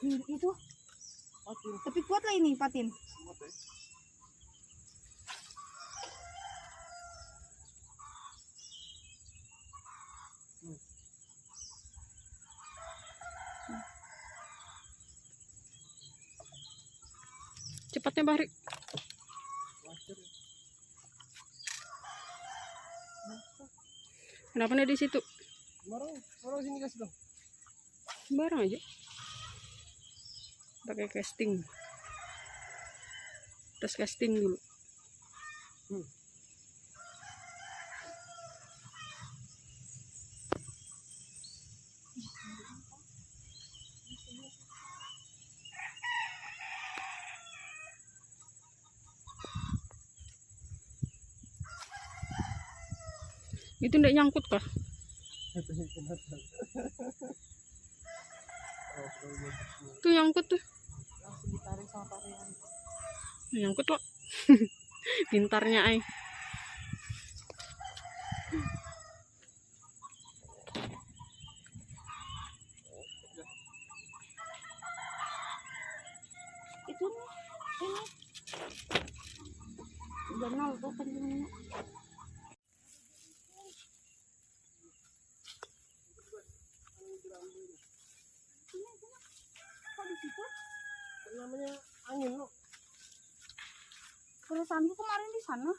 Itu patin. Tapi kuat lah ini patin. Cepatnya Bahri. Kenapa nih di situ? Barang sini kasih dong. Sembarang aja. Pakai casting. Tes casting dulu. Itu ndak nyangkut kah? Tuh nyangkut tuh. Ditarik sama tarian. Nyangkut kok. Pintarnya ay. Itu nih, ini. Ganal tuh kencingnya. Kok di situ? Namanya angin loh. Perasaanku kemarin di sana.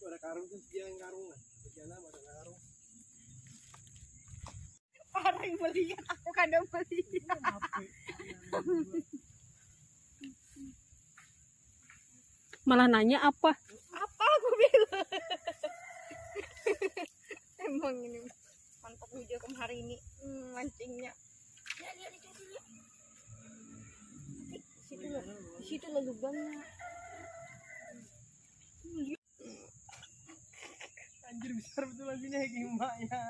Ada karung tuh dia yang karung lah. Bagian ada karung. Orang melihat aku kadang melihat. Malah nanya apa? Apa aku bilang? Emang ini mantap video hari ini mancingnya. Ya lihat itu dia. Di situ lah lubangnya. Anjir besar betul lagunya kayak emaknya.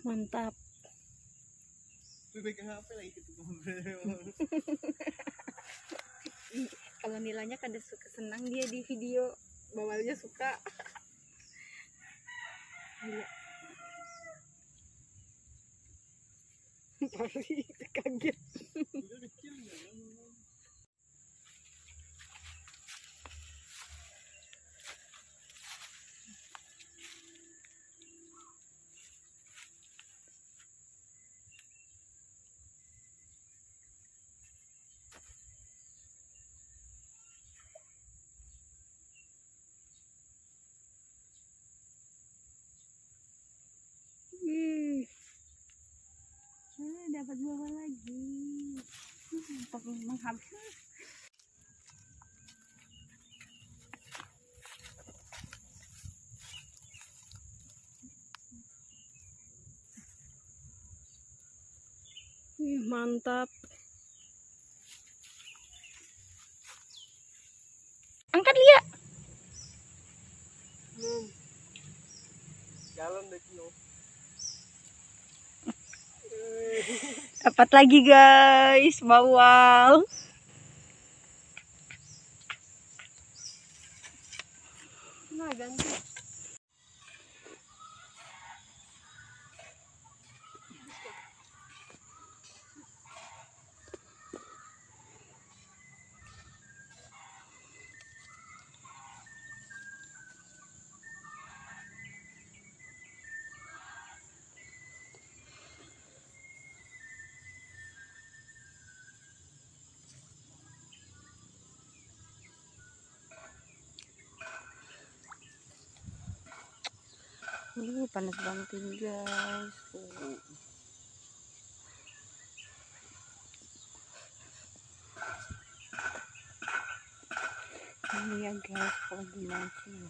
Mantap. Pegang HP lagi gitu. Kalau nilainya kada suka senang dia di video, bawalnya suka. Iya. Baru kaget. Dapat dua lagi. Tapi menghabis. Mantap. Angkat Lia. Jalan deh kilo. Dapat lagi guys, bawal. Nah, ganti. Panas banget ini guys. Ini ya guys, kalau dimancing.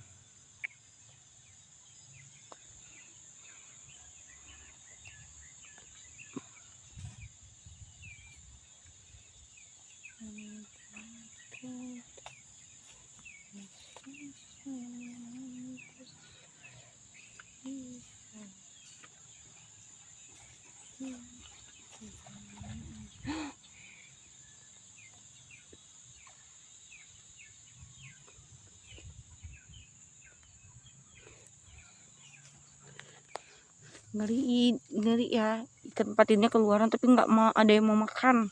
Ngeri, ngeri ya. Ikan patinnya keluaran tapi nggak mau ada yang mau makan.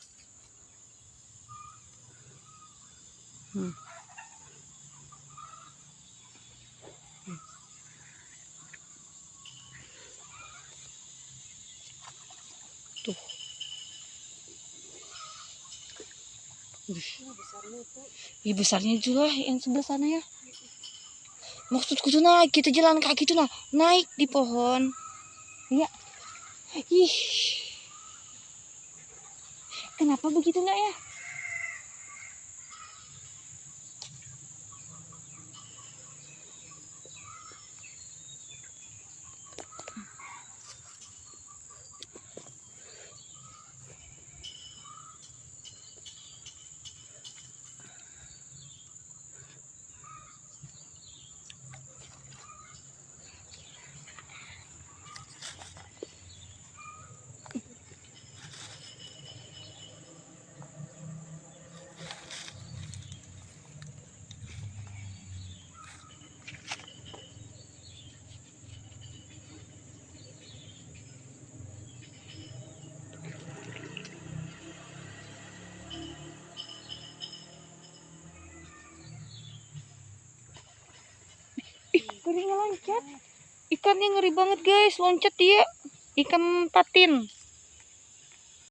Tuh. Ih, besarnya juga yang sebelah sana ya. Maksudku tuh naik, kita jalan kaki tuh naik di pohon. Iya. Ih. Kenapa begitu nak ya? Ngerinya loncat. Ikannya ngeri banget guys, loncat dia. Ikan patin.